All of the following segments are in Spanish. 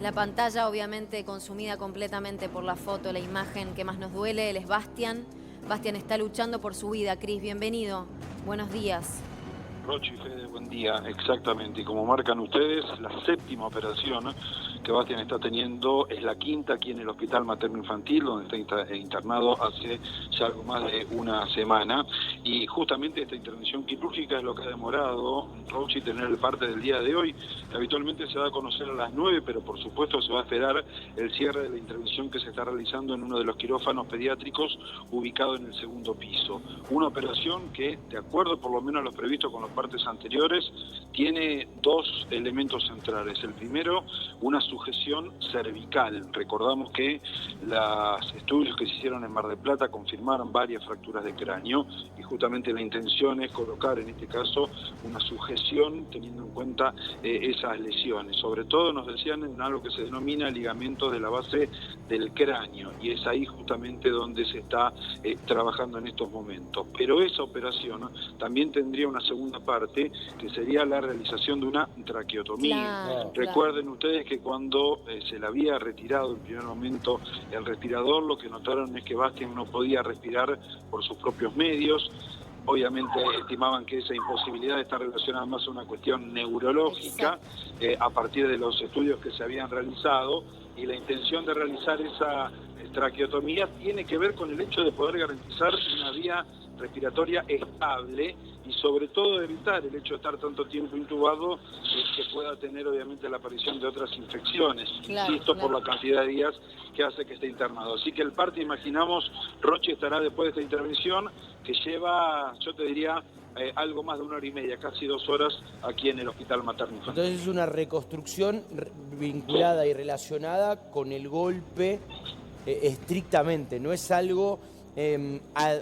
La pantalla obviamente consumida completamente por la foto, la imagen que más nos duele. Él es Bastián. Bastián está luchando por su vida. Cris, bienvenido. Buenos días. Rochi, Fede, buen día. Exactamente, y como marcan ustedes, la séptima operación que Bastián está teniendo es la quinta aquí en el Hospital Materno Infantil, donde está internado hace ya algo más de una semana. Y justamente esta intervención quirúrgica es lo que ha demorado, Rochi, tener el parte del día de hoy. Habitualmente se da a conocer a las 9, pero por supuesto se va a esperar el cierre de la intervención que se está realizando en uno de los quirófanos pediátricos ubicado en el segundo piso. Una operación que, de acuerdo por lo menos a lo previsto con los partes anteriores, tiene dos elementos centrales. El primero, una sujeción cervical. Recordamos que los estudios que se hicieron en Mar del Plata confirmaron varias fracturas de cráneo y justamente la intención es colocar en este caso una sujeción teniendo en cuenta esas lesiones. Sobre todo nos decían en algo que se denomina ligamentos de la base del cráneo, y es ahí justamente donde se está trabajando en estos momentos. Pero esa operación también tendría una segunda parte, que sería la realización de una traqueotomía. Claro, Recuerden ustedes que cuando se le había retirado en primer momento el respirador, lo que notaron es que Bastián no podía respirar por sus propios medios. Obviamente estimaban que esa imposibilidad está relacionada más a una cuestión neurológica a partir de los estudios que se habían realizado, y la intención de realizar esa traqueotomía tiene que ver con el hecho de poder garantizar una vía respiratoria estable y sobre todo evitar el hecho de estar tanto tiempo intubado que pueda tener obviamente la aparición de otras infecciones, insisto, por la cantidad de días que hace que esté internado. Así que el parte, imaginamos, Rochi estará después de esta intervención que lleva, yo te diría, algo más de 1 hora y media, casi 2 horas aquí en el Hospital Materno Infantil. Entonces es una reconstrucción vinculada y relacionada con el golpe estrictamente, no es algo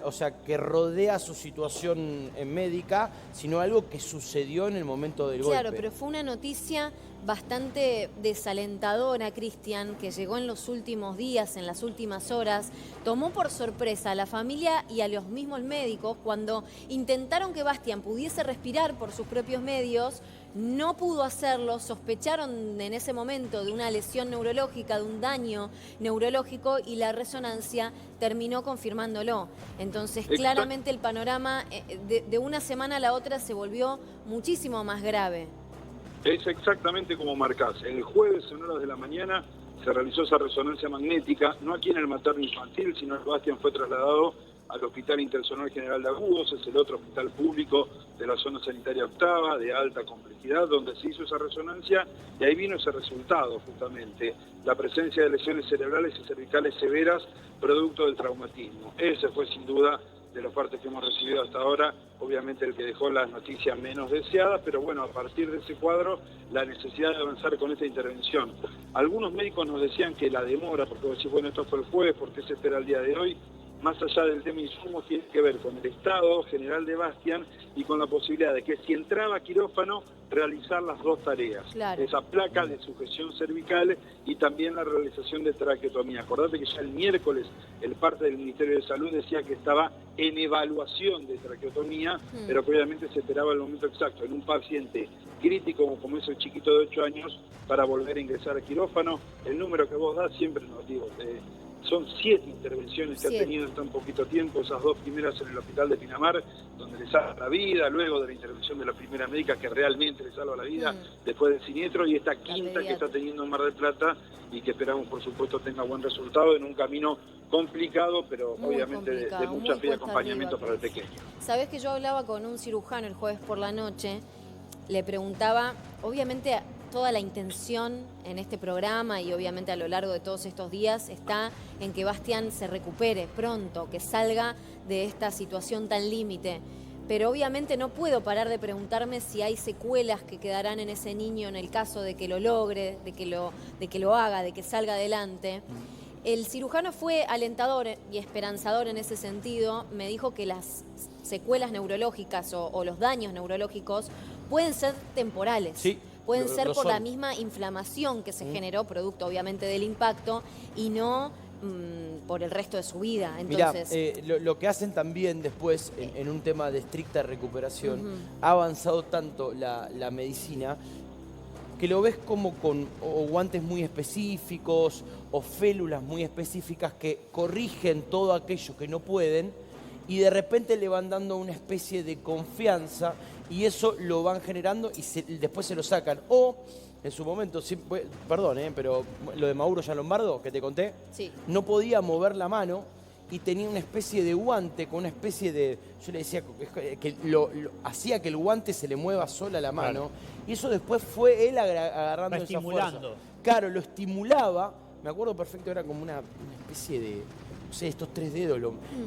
o sea, que rodea su situación médica, sino algo que sucedió en el momento del golpe. Claro, pero fue una noticia bastante desalentadora, Cristian, que llegó en los últimos días, en las últimas horas. Tomó por sorpresa a la familia y a los mismos médicos cuando intentaron que Bastián pudiese respirar por sus propios medios. No pudo hacerlo, sospecharon en ese momento de una lesión neurológica, de un daño neurológico, y la resonancia terminó confirmándolo. Entonces, claramente el panorama de una semana a la otra se volvió muchísimo más grave. Es exactamente como marcás. El jueves en horas de la mañana se realizó esa resonancia magnética, no aquí en el Materno Infantil, sino que Bastián fue trasladado al Hospital Interzonal General de Agudos, es el otro hospital público de la zona sanitaria octava, de alta complejidad, donde se hizo esa resonancia, y ahí vino ese resultado justamente, la presencia de lesiones cerebrales y cervicales severas producto del traumatismo. Ese fue sin duda, de los partes que hemos recibido hasta ahora, obviamente el que dejó las noticias menos deseadas, pero bueno, a partir de ese cuadro, la necesidad de avanzar con esta intervención. Algunos médicos nos decían que la demora, porque vos decís, bueno, esto fue el jueves, ¿por qué se espera el día de hoy? Más allá del tema insumos, tiene que ver con el estado general de Bastián y con la posibilidad de que si entraba a quirófano, realizar las dos tareas. Claro. Esa placa de sujeción cervical y también la realización de traqueotomía. Acordate que ya el miércoles el parte del Ministerio de Salud decía que estaba en evaluación de traqueotomía, pero que obviamente se esperaba el momento exacto en un paciente crítico como es el chiquito de 8 años para volver a ingresar a quirófano. El número que vos das siempre nos digo, son 7 intervenciones que ha tenido en tan poquito tiempo, esas 2 primeras en el hospital de Pinamar, donde le salva la vida, luego de la intervención de la primera médica que realmente le salva la vida después del siniestro, y esta quinta que está teniendo en Mar del Plata y que esperamos por supuesto tenga buen resultado en un camino complicado, pero muy obviamente de mucha fe y acompañamiento para el pequeño. Sabés que yo hablaba con un cirujano el jueves por la noche, le preguntaba, obviamente toda la intención en este programa y obviamente a lo largo de todos estos días está en que Bastián se recupere pronto, que salga de esta situación tan límite. Pero obviamente no puedo parar de preguntarme si hay secuelas que quedarán en ese niño en el caso de que lo logre, de que lo haga, de que salga adelante. El cirujano fue alentador y esperanzador en ese sentido. Me dijo que las secuelas neurológicas o los daños neurológicos pueden ser temporales. Sí. Pueden ser por la misma inflamación que se generó, producto obviamente del impacto, y no por el resto de su vida. Entonces, mirá, lo que hacen también después, en un tema de estricta recuperación, ha avanzado tanto la medicina que lo ves como con o guantes muy específicos o félulas muy específicas que corrigen todo aquello que no pueden y de repente le van dando una especie de confianza y eso lo van generando y después se lo sacan. O en su momento, perdón, pero lo de Mauro Gianlombardo que te conté, Sí. no podía mover la mano y tenía una especie de guante con una especie de... Yo le decía que hacía que el guante se le mueva sola la mano. Claro. Y eso después fue él agarrando esa estimulando. fuerza. Claro, lo estimulaba. Me acuerdo perfecto, era como una especie de... No sé, estos 3 dedos.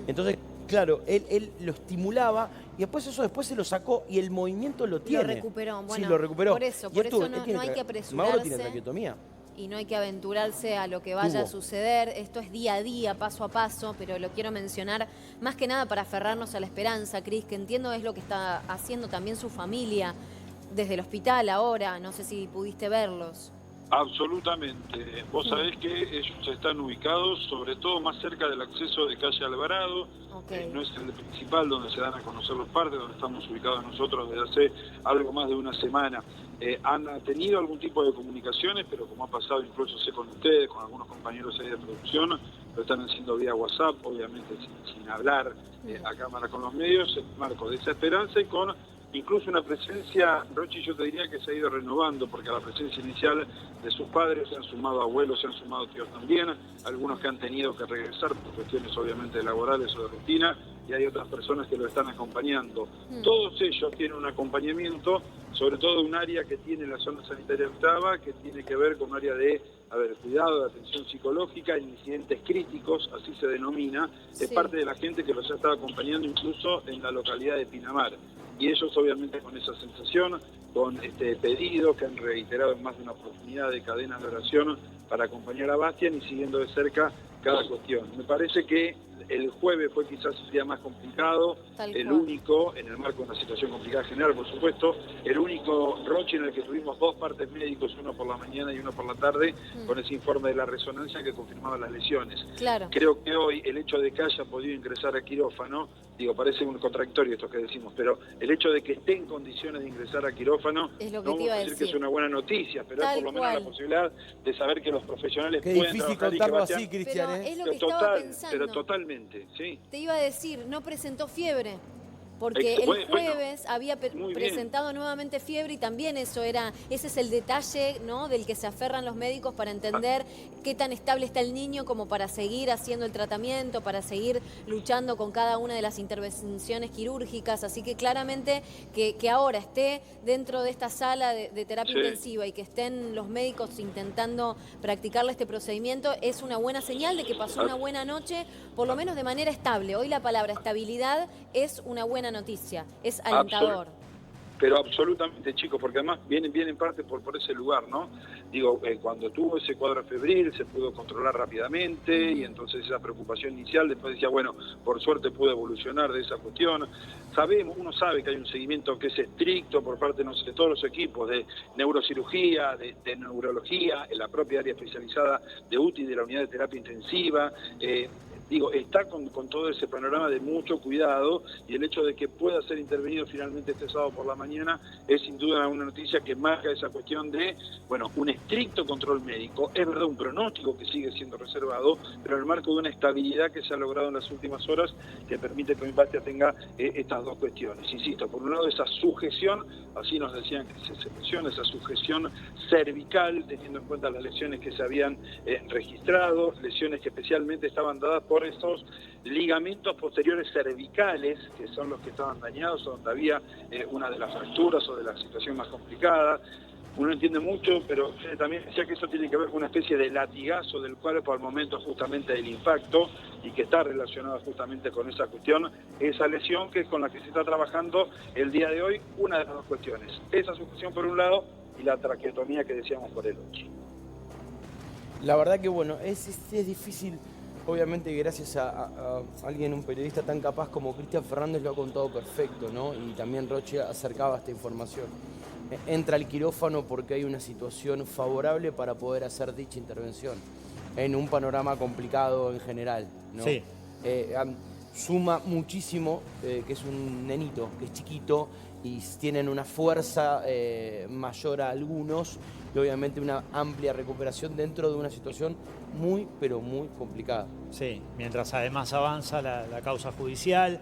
Entonces, claro, él lo estimulaba y después se lo sacó y el movimiento lo tiene. Lo recuperó, bueno. Sí, lo recuperó. Por eso Y él no hay que Mauro tiene apresurarse. traqueotomía. Y no hay que aventurarse a lo que vaya a Tuvo. suceder. Esto es día a día, paso a paso, pero lo quiero mencionar más que nada para aferrarnos a la esperanza, Cris, que entiendo es lo que está haciendo también su familia desde el hospital ahora. No sé si pudiste verlos. Absolutamente. Vos sabés que ellos están ubicados sobre todo más cerca del acceso de calle Alvarado. Ok. No es el principal donde se dan a conocer los partes, donde estamos ubicados nosotros desde hace algo más de una semana. Han tenido algún tipo de comunicaciones, pero como ha pasado incluso sé con ustedes, con algunos compañeros ahí de producción, lo están haciendo vía WhatsApp, obviamente sin hablar a cámara con los medios, en marco de esa esperanza y con incluso una presencia, Rochi, yo te diría que se ha ido renovando, porque a la presencia inicial de sus padres se han sumado abuelos, se han sumado tíos también, algunos que han tenido que regresar por cuestiones obviamente laborales o de rutina, y hay otras personas que lo están acompañando. Todos ellos tienen un acompañamiento, sobre todo un área que tiene la zona sanitaria octava, que tiene que ver con un área de cuidado, de atención psicológica, en incidentes críticos, así se denomina, es Sí. parte de la gente que los ha estado acompañando incluso en la localidad de Pinamar. Y ellos obviamente con esa sensación, con este pedido que han reiterado en más de una oportunidad de cadena de oración para acompañar a Bastián y siguiendo de cerca cada cuestión. Me parece que el jueves fue quizás el día más complicado, Tal el cual. único, en el marco de una situación complicada general, por supuesto, el único Roche en el que tuvimos 2 partes médicos, uno por la mañana y uno por la tarde, con ese informe de la resonancia que confirmaba las lesiones. Claro. Creo que hoy el hecho de que haya podido ingresar a quirófano, digo, parece un contradictorio esto que decimos, pero el hecho de que esté en condiciones de ingresar a quirófano, Es lo que no te iba vamos a a decir que decir. es una buena noticia, pero Tal es por lo menos cual. la posibilidad de saber que los profesionales Qué pueden difícil trabajar y que contarlo Bastián- así, Cristian, Pero ¿eh? es lo que estaba pensando. Pero totalmente, sí. Te iba a decir, no presentó fiebre, porque el Bueno, jueves había muy bien. presentado nuevamente fiebre y también ese es el detalle, ¿no?, del que se aferran los médicos para entender qué tan estable está el niño como para seguir haciendo el tratamiento, para seguir luchando con cada una de las intervenciones quirúrgicas. Así que claramente que ahora esté dentro de esta sala de terapia Sí. intensiva y que estén los médicos intentando practicarle este procedimiento es una buena señal de que pasó una buena noche, por lo menos de manera estable. Hoy la palabra estabilidad es una buena noticia, es alentador. Pero absolutamente, chicos, porque además vienen en parte por ese lugar, ¿no? Digo, cuando tuvo ese cuadro febril se pudo controlar rápidamente y entonces esa preocupación inicial, después decía, bueno, por suerte pudo evolucionar de esa cuestión. Uno sabe que hay un seguimiento que es estricto por parte no sé, de todos los equipos de neurocirugía, de neurología, en la propia área especializada de UTI, de la unidad de terapia intensiva. Digo, está con todo ese panorama de mucho cuidado y el hecho de que pueda ser intervenido finalmente este sábado por la mañana es sin duda una noticia que marca esa cuestión de, bueno, un estricto control médico, es verdad un pronóstico que sigue siendo reservado, pero en el marco de una estabilidad que se ha logrado en las últimas horas que permite que Bastián tenga estas dos cuestiones. Insisto, por un lado esa sujeción, así nos decían que se menciona, esa sujeción cervical, teniendo en cuenta las lesiones que se habían registrado, lesiones que especialmente estaban dadas por estos ligamentos posteriores cervicales, que son los que estaban dañados, o donde había una de las fracturas o de la situación más complicada. Uno entiende mucho, pero también decía que eso tiene que ver con una especie de latigazo del cuerpo al momento justamente del impacto y que está relacionado justamente con esa cuestión, esa lesión que es con la que se está trabajando el día de hoy, una de las dos cuestiones. Esa sujeción por un lado y la traqueotomía que decíamos por el otro. La verdad que bueno, es difícil, obviamente gracias a alguien, un periodista tan capaz como Cristian Fernández lo ha contado perfecto, ¿no? Y también Roche acercaba esta información. Entra al quirófano porque hay una situación favorable para poder hacer dicha intervención, en un panorama complicado en general, ¿no? Sí. Suma muchísimo que es un nenito, que es chiquito y tienen una fuerza mayor a algunos y obviamente una amplia recuperación dentro de una situación muy, pero muy complicada. Sí, mientras además avanza la causa judicial,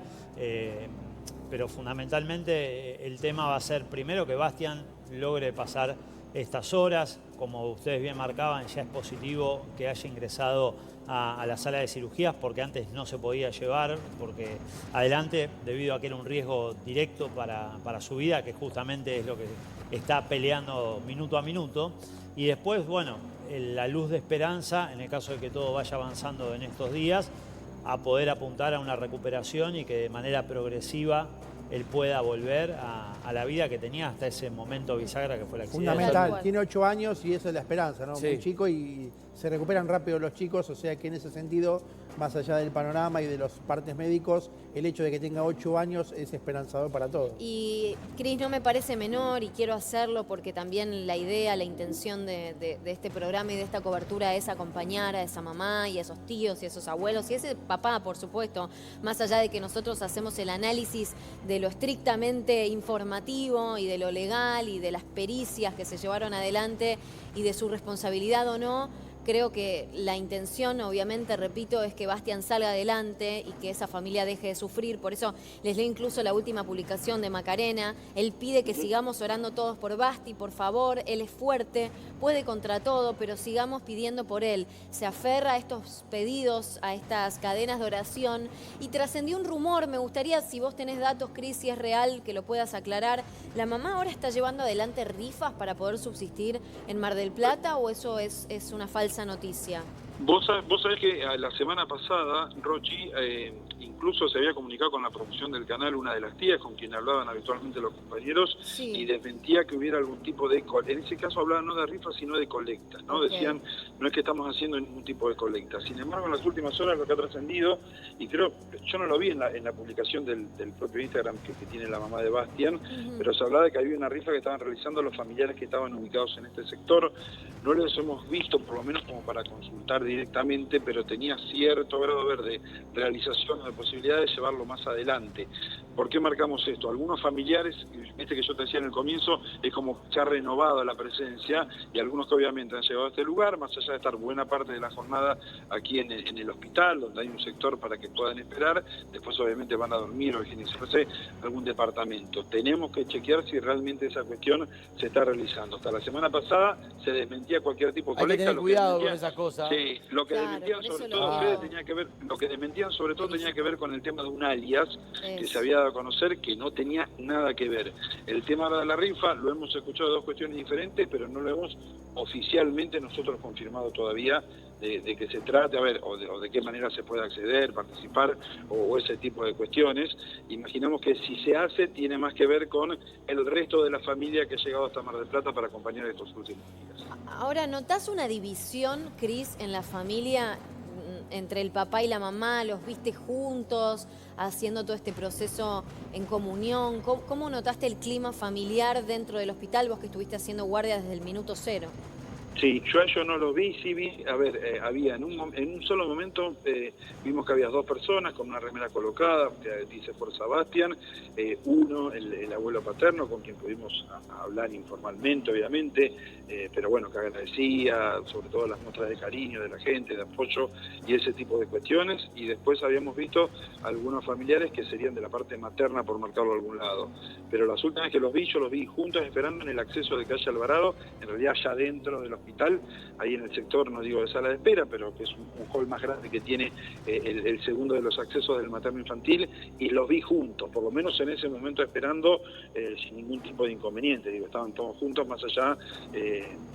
pero fundamentalmente el tema va a ser primero que Bastián logre pasar estas horas. Como ustedes bien marcaban, ya es positivo que haya ingresado a la sala de cirugías porque antes no se podía llevar, porque adelante, debido a que era un riesgo directo para su vida, que justamente es lo que está peleando minuto a minuto. Y después, bueno, la luz de esperanza, en el caso de que todo vaya avanzando en estos días, a poder apuntar a una recuperación y que de manera progresiva él pueda volver a la vida que tenía hasta ese momento bisagra que fue el accidente. Fundamental, tiene 8 años y esa es la esperanza, ¿no? Sí. Muy chico y se recuperan rápido los chicos, o sea que en ese sentido, más allá del panorama y de los partes médicos, el hecho de que tenga 8 años es esperanzador para todos. Y Cris, no me parece menor y quiero hacerlo porque también la idea, la intención de este programa y de esta cobertura es acompañar a esa mamá y a esos tíos y a esos abuelos y a ese papá, por supuesto, más allá de que nosotros hacemos el análisis de lo estrictamente informativo y de lo legal y de las pericias que se llevaron adelante y de su responsabilidad o no. Creo que la intención, obviamente, repito, es que Bastián salga adelante y que esa familia deje de sufrir. Por eso les leo incluso la última publicación de Macarena. Él pide que sigamos orando todos por Basti, por favor. Él es fuerte, puede contra todo, pero sigamos pidiendo por él. Se aferra a estos pedidos, a estas cadenas de oración. Y trascendió un rumor, me gustaría, si vos tenés datos, Cris, si es real, que lo puedas aclarar. ¿La mamá ahora está llevando adelante rifas para poder subsistir en Mar del Plata o eso es una falsa noticia? Vos sabés que la semana pasada, Rochi, incluso se había comunicado con la producción del canal una de las tías con quien hablaban habitualmente los compañeros, Sí. y desmentía que hubiera algún tipo de... En ese caso hablaban no de rifas, sino de colectas, ¿no? Ok. Decían, no es que estamos haciendo ningún tipo de colecta. Sin embargo, en las últimas horas lo que ha trascendido, y creo, yo no lo vi en la publicación del propio Instagram que tiene la mamá de Bastián, pero se hablaba de que había una rifa que estaban realizando los familiares que estaban ubicados en este sector. No los hemos visto, por lo menos como para consultar directamente, pero tenía cierto grado de realización o de posibilidad de llevarlo más adelante. ¿Por qué marcamos esto? Algunos familiares, que yo te decía en el comienzo, es como se ha renovado la presencia, y algunos que obviamente han llegado a este lugar, más allá de estar buena parte de la jornada aquí en el hospital, donde hay un sector para que puedan esperar, después obviamente van a dormir o higienizarse algún departamento. Tenemos que chequear si realmente esa cuestión se está realizando. Hasta la semana pasada se desmentía cualquier tipo de Hay que colecta. tener cuidado con esas cosas. Sí, lo que Claro, desmentían por eso sobre lo todo, digo. Fede, tenía que ver, lo que desmentían sobre todo tenía que ver con el tema de un alias que Eso. se había dado a conocer que no tenía nada que ver. El tema ahora de la rifa lo hemos escuchado de dos cuestiones diferentes, pero no lo hemos oficialmente nosotros confirmado todavía de que se trate, o de qué manera se puede acceder, participar, o ese tipo de cuestiones. Imaginamos que si se hace, tiene más que ver con el resto de la familia que ha llegado hasta Mar del Plata para acompañar estos últimos días. Ahora, ¿notás una división, Cris, en la familia entre el papá y la mamá? ¿Los viste juntos, haciendo todo este proceso en comunión? ¿Cómo notaste el clima familiar dentro del hospital, vos que estuviste haciendo guardia desde el minuto cero? Sí, yo a ellos no los vi, sí vi, había en un solo momento, vimos que había dos personas con una remera colocada, que dice Fuerza Bastián, uno, el abuelo paterno, con quien pudimos hablar informalmente, obviamente, pero bueno, que agradecía, sobre todo las muestras de cariño de la gente, de apoyo y ese tipo de cuestiones, y después habíamos visto algunos familiares que serían de la parte materna, por marcarlo a algún lado, pero las últimas veces que yo los vi juntos esperando en el acceso de calle Alvarado, en realidad ya dentro del hospital, ahí en el sector, no digo de sala de espera, pero que es un hall más grande que tiene el segundo de los accesos del materno infantil, y los vi juntos, por lo menos en ese momento esperando sin ningún tipo de inconveniente. Digo, estaban todos juntos, más allá,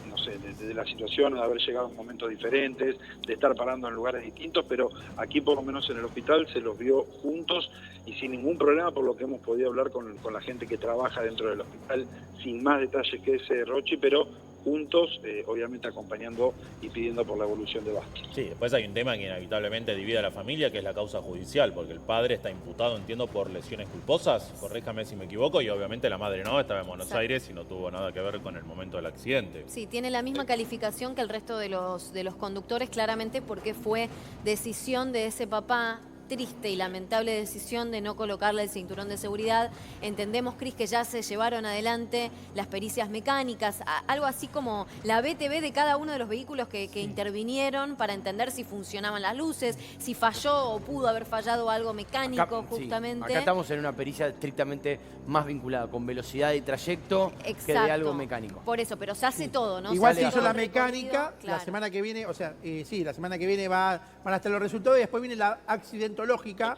no sé, de la situación, de haber llegado en momentos diferentes, de estar parando en lugares distintos, pero aquí por lo menos en el hospital se los vio juntos y sin ningún problema, por lo que hemos podido hablar con la gente que trabaja dentro del hospital, sin más detalles que ese, Rochi, pero juntos, obviamente acompañando y pidiendo por la evolución de Bastián. Sí, después hay un tema que inevitablemente divide a la familia, que es la causa judicial, porque el padre está imputado, entiendo, por lesiones culposas, corréjame si me equivoco, y obviamente la madre no, estaba en Buenos Exacto. Aires y no tuvo nada que ver con el momento del accidente. Sí, tiene la misma calificación que el resto de los conductores, claramente porque fue decisión de ese papá triste y lamentable decisión de no colocarle el cinturón de seguridad. Entendemos, Cris, que ya se llevaron adelante las pericias mecánicas, algo así como la BTV de cada uno de los vehículos que intervinieron para entender si funcionaban las luces, si falló o pudo haber fallado algo mecánico, justamente. Acá estamos en una pericia estrictamente más vinculada con velocidad y trayecto que de algo mecánico. Por eso, pero se hace todo, ¿no? Igual se se hace hizo todo la el recorrido, mecánica, claro. la semana que viene, o sea, sí, la semana que viene van a estar los resultados y después viene la accidentológica,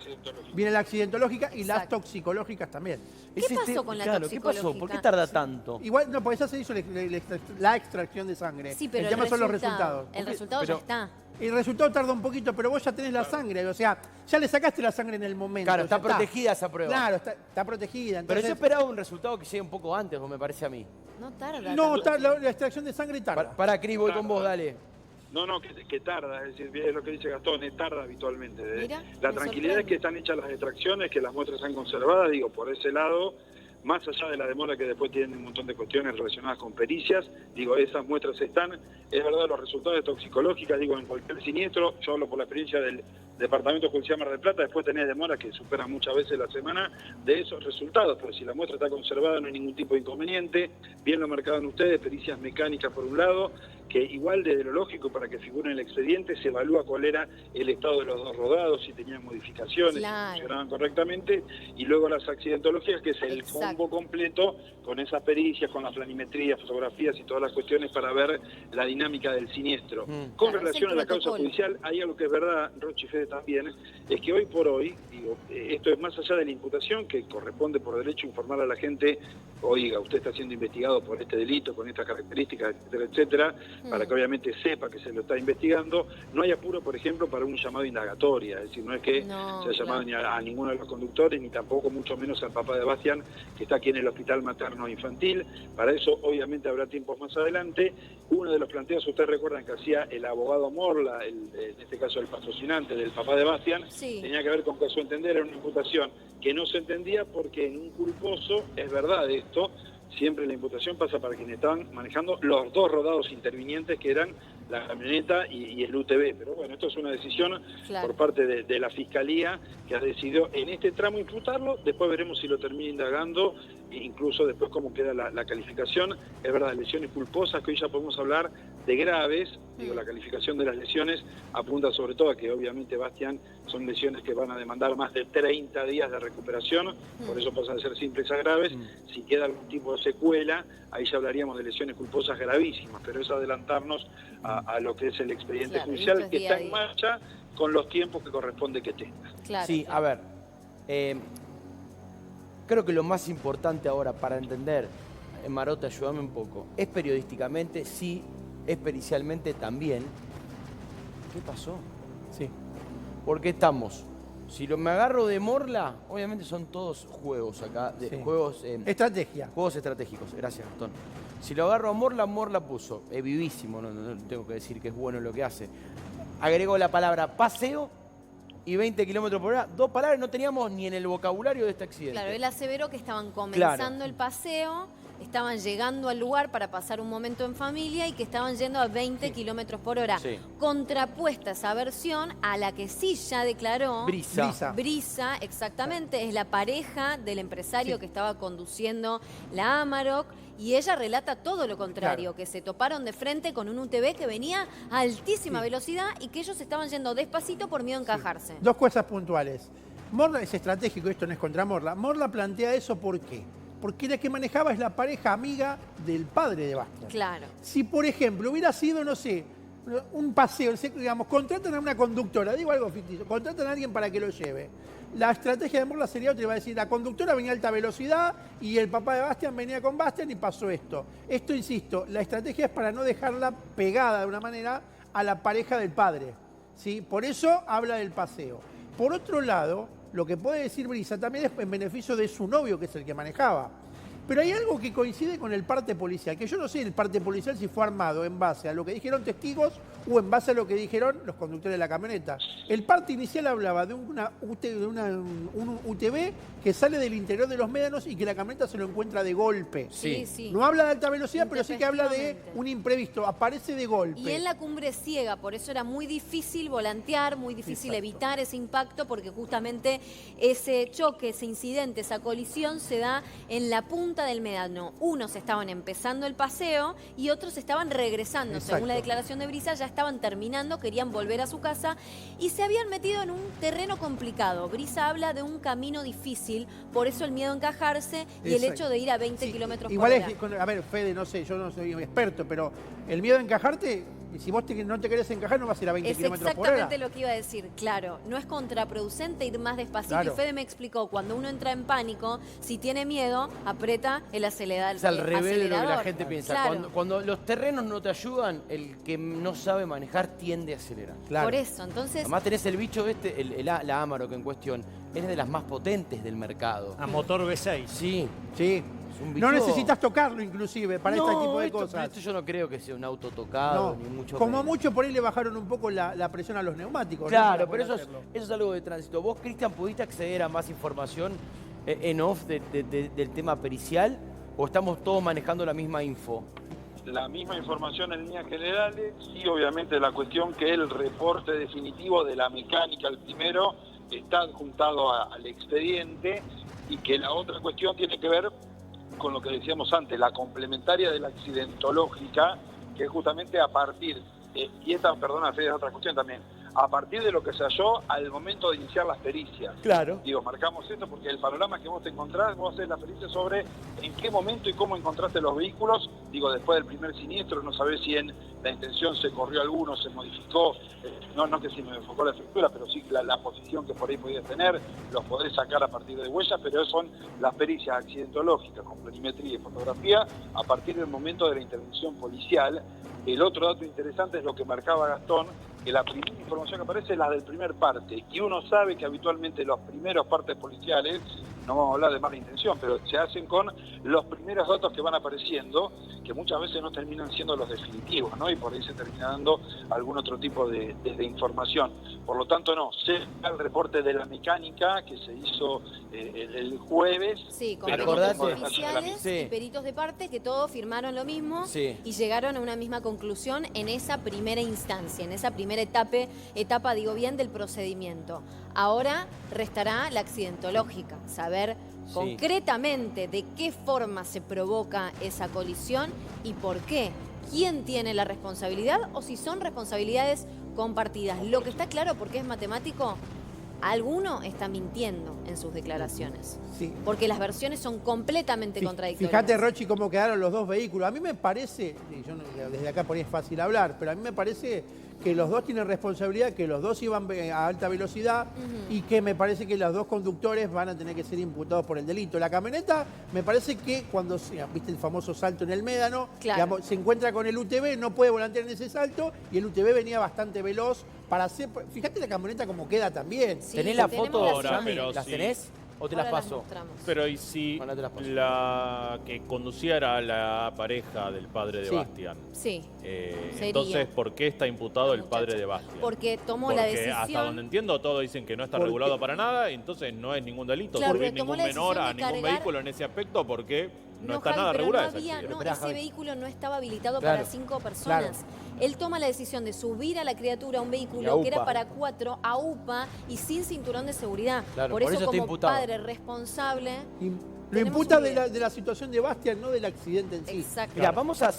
viene la accidentológica y las Exacto. toxicológicas también. ¿Qué pasó con la ¿Qué toxicológica? pasó? ¿Por qué tarda tanto? Igual, no, porque ya se hizo la extracción de sangre. Sí, pero el tema son los resultados. El resultado ya está. El resultado tarda un poquito, pero vos ya tenés la sangre, o sea, ya le sacaste la sangre en el momento. Claro, está ya protegida esa prueba. Claro, está protegida. Pero Entonces, yo esperaba un resultado que llegue un poco antes, o me parece a mí. No tarda. no, tanto. la extracción de sangre tarda. Para Cris, voy con vos, dale. No, que tarda, es decir, es lo que dice Gastón, tarda habitualmente. Mira, La me tranquilidad es que están hechas las extracciones, que las muestras están conservadas, digo, por ese lado, más allá de la demora que después tienen un montón de cuestiones relacionadas con pericias, digo, esas muestras están, es verdad, los resultados toxicológicos, digo, en cualquier siniestro, yo hablo por la experiencia del Departamento Judicial Mar del Plata, después tenés demoras que superan muchas veces la semana de esos resultados, pero si la muestra está conservada no hay ningún tipo de inconveniente, bien lo marcaban ustedes, pericias mecánicas por un lado, que igual desde lo lógico para que figure en el expediente se evalúa cuál era el estado de los dos rodados, si tenían modificaciones, Claro. si funcionaban correctamente, y luego las accidentologías, que es el Exacto. combo completo con esas pericias, con las planimetrías, fotografías y todas las cuestiones para ver la dinámica del siniestro. Con Claro, relación es a el la causa protocolo. judicial, hay algo que es verdad, Rochi y Fede también, es que hoy por hoy, digo, esto es más allá de la imputación, que corresponde por derecho informar a la gente, oiga, usted está siendo investigado por este delito, con estas características, etcétera, etcétera, para que obviamente sepa que se lo está investigando. No hay apuro, por ejemplo, para un llamado indagatoria, es decir, no es que No, se haya llamado claro. ni a ninguno de los conductores, ni tampoco, mucho menos al papá de Bastián, que está aquí en el hospital materno infantil. Para eso, obviamente, habrá tiempos más adelante. Uno de los planteos, ustedes recuerdan que hacía el abogado Morla, en este caso el patrocinante del papá de Bastián, Sí. tenía que ver con que a su entender era una imputación que no se entendía porque en un culposo, es verdad esto, siempre la imputación pasa para quienes estaban manejando los dos rodados intervinientes que eran la camioneta y el UTV. Pero bueno, esto es una decisión Claro. por parte de la Fiscalía que ha decidido en este tramo imputarlo. Después veremos si lo termina indagando, e incluso después cómo queda la calificación. Es verdad, lesiones culposas, que hoy ya podemos hablar de graves. Digo, la calificación de las lesiones apunta sobre todo a que obviamente, Bastián, son lesiones que van a demandar más de 30 días de recuperación, por eso pasan a ser simples a graves. Si queda algún tipo de secuela, ahí ya hablaríamos de lesiones culposas gravísimas, pero es adelantarnos a lo que es el expediente Claro, judicial, esto es que día a está en día. marcha con los tiempos que corresponde que tenga. Claro. Sí, a ver. Creo que lo más importante ahora para entender, Marote, ayúdame un poco, es periodísticamente, sí, es pericialmente también. ¿Qué pasó? Sí. Porque estamos, si me agarro de Morla, obviamente son todos juegos acá, Sí. juegos Estrategia. estratégicos. Gracias, Gastón. Si lo agarro a Morla, Morla puso, es vivísimo, no tengo que decir que es bueno lo que hace. Agregó la palabra paseo y 20 kilómetros por hora, dos palabras no teníamos ni en el vocabulario de este accidente. Claro, él aseveró que estaban comenzando el paseo, estaban llegando al lugar para pasar un momento en familia y que estaban yendo a 20 kilómetros por hora. Sí. Contrapuesta esa versión a la que sí ya declaró Brisa. Brisa, exactamente, es la pareja del empresario que estaba conduciendo la Amarok, y ella relata todo lo contrario, Claro. que se toparon de frente con un UTV que venía a altísima Sí. velocidad y que ellos estaban yendo despacito por miedo a encajarse. Dos cosas puntuales. Morla es estratégico, esto no es contra Morla. Morla plantea eso ¿por qué? Porque la que manejaba es la pareja amiga del padre de Bastián. Claro. Si, por ejemplo, hubiera sido, no sé, un paseo, digamos, contratan a una conductora, digo algo ficticio, contratan a alguien para que lo lleve. La estrategia de Morla sería otra, iba a decir, la conductora venía a alta velocidad y el papá de Bastián venía con Bastián y pasó esto. Esto, insisto, la estrategia es para no dejarla pegada de una manera a la pareja del padre, ¿sí? Por eso habla del paseo. Por otro lado, lo que puede decir Brisa también es en beneficio de su novio, que es el que manejaba. Pero hay algo que coincide con el parte policial, que yo no sé el parte policial si fue armado en base a lo que dijeron testigos o en base a lo que dijeron los conductores de la camioneta. El parte inicial hablaba de un UTV que sale del interior de los médanos y que la camioneta se lo encuentra de golpe. Sí, sí. No habla de alta velocidad, pero sí que habla de un imprevisto, aparece de golpe. Y en la cumbre ciega, por eso era muy difícil volantear, muy difícil evitar ese impacto, porque justamente ese choque, ese incidente, esa colisión se da en la punta del médano. Unos estaban empezando el paseo y otros estaban regresando. Exacto. Según la declaración de Brisa, ya estaban terminando, querían volver a su casa y se habían metido en un terreno complicado. Brisa habla de un camino difícil, por eso el miedo a encajarse y el hecho de ir a 20 kilómetros por hora. Igual es, a ver, Fede, no sé, yo no soy un experto, pero el miedo a encajarte, si vos no te querés encajar, no vas a ir a 20 Es kilómetros por hora. exactamente lo que iba a decir, claro. No es contraproducente ir más despacito. Claro. Y Fede me explicó, cuando uno entra en pánico, si tiene miedo, aprieta el acelerador. Es al revés de lo que la gente piensa. Claro. Cuando los terrenos no te ayudan, el que no sabe manejar tiende a acelerar. Claro. Por eso, entonces... Además tenés el bicho la Amarok en cuestión, es de las más potentes del mercado. A motor V6. Sí. Sí. Es un No bicho- necesitas tocarlo inclusive para este tipo de cosas. Esto yo no creo que sea un auto tocado, No, ni mucho como menos. mucho por ahí le bajaron un poco la presión a los neumáticos. ¿no? Claro, Para pero poder eso hacerlo. es algo de tránsito. ¿Vos, Cristian, pudiste acceder a más información en off del tema pericial o estamos todos manejando la misma info? La misma información en líneas generales y obviamente la cuestión que el reporte definitivo de la mecánica, el primero, está adjuntado al expediente y que la otra cuestión tiene que ver con lo que decíamos antes, la complementaria de la accidentológica, que es justamente a partir, y esta, perdona, Fede, es otra cuestión también, a partir de lo que se halló al momento de iniciar las pericias. Claro. Digo, marcamos esto porque el panorama que vos te encontrás, vos haces la pericia sobre en qué momento y cómo encontraste los vehículos. Digo, después del primer siniestro, no sabés si en la intención se corrió alguno, se modificó, no que si me enfocó la estructura, pero sí la posición que por ahí podías tener, los podés sacar a partir de huellas, pero son las pericias accidentológicas con planimetría y fotografía a partir del momento de la intervención policial. El otro dato interesante es lo que marcaba Gastón, que la primera información que aparece es la del primer parte, y uno sabe que habitualmente los primeros partes policiales, no vamos a hablar de mala intención, pero se hacen con los primeros datos que van apareciendo, que muchas veces no terminan siendo los definitivos, ¿no? Y por ahí se termina dando algún otro tipo de información. Por lo tanto, no, sé el reporte de la mecánica que se hizo el jueves. Sí, con pero peritos no tengo detalles de la oficiales misma. y Sí. peritos de parte que todos firmaron lo mismo Sí. y llegaron a una misma conclusión en esa primera instancia, en esa primera etapa, digo bien, del procedimiento. Ahora restará la accidentológica, saber Sí. concretamente de qué forma se provoca esa colisión y por qué. ¿Quién tiene la responsabilidad o si son responsabilidades compartidas? Lo que está claro, porque es matemático, alguno está mintiendo en sus declaraciones. Sí. Porque las versiones son completamente contradictorias. Fíjate, Rochi, cómo quedaron los dos vehículos. A mí me parece, y yo desde acá por ahí es fácil hablar, pero a mí me parece que los dos tienen responsabilidad, que los dos iban a alta velocidad y que me parece que los dos conductores van a tener que ser imputados por el delito. La camioneta, me parece que cuando, viste el famoso salto en el médano, Claro. digamos, se encuentra con el UTV, no puede volantear en ese salto y el UTV venía bastante veloz para hacer... Fíjate la camioneta como queda también. Sí, ¿Tenés la tenemos foto, las Ahora, Yami? pero ¿Las sí. tenés o te Ahora las paso? mostramos. Pero y si Bueno, te las paso. la que conduciera a la pareja del padre de Sí. Bastián, Sí, Sería. entonces, ¿por qué está imputado el muchacho. padre de Bastián? porque tomó Porque la decisión... hasta donde entiendo todos dicen que no está Porque- regulado para nada, entonces no es ningún delito Claro, subir porque tomó ningún la menor decisión a de ningún cargar- vehículo en ese aspecto porque no, está Javi, nada pero regulada no esa había, actividad. no, Esperá, ese Javi. vehículo no estaba habilitado Claro. para 5 personas. Él toma la decisión de subir a la criatura a un Y a vehículo que era UPA. para 4 a UPA y sin cinturón de seguridad. Claro, por por eso eso está como imputado. padre responsable... Lo Tenemos imputa un video. de la situación de Bastian, no del accidente en sí. Exacto. Mira, vamos a